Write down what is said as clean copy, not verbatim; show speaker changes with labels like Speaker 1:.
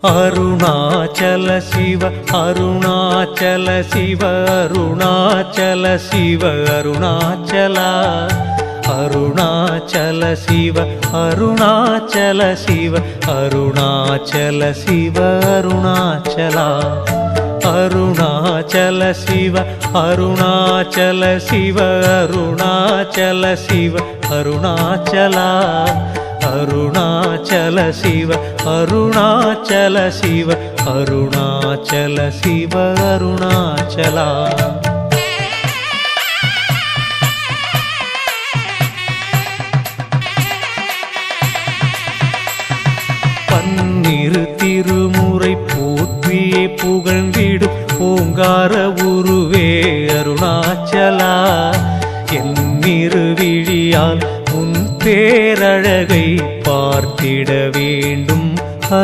Speaker 1: அருணாச்சல சிவ அருணாச்சல சிவ அருணாச்சல சிவ அருணாச்சலா அருணாச்சல சிவ அருணாச்சல சிவ அருணாச்சல சிவ அருணாச்சலா அருணாச்சல சிவ அருணாச்சல சிவ அருணாச்சல சிவ அருணாச்சலா அருணாச்சல சிவ அருணாச்சல சிவ அருணாச்சல சிவ அருணாச்சலா பன்னிரு திருமுறை போற்றியே புகழ்ந்திடும் ஓங்கார உருவே அருணாச்சலா என் இருவிழியால் உன் பேரழகை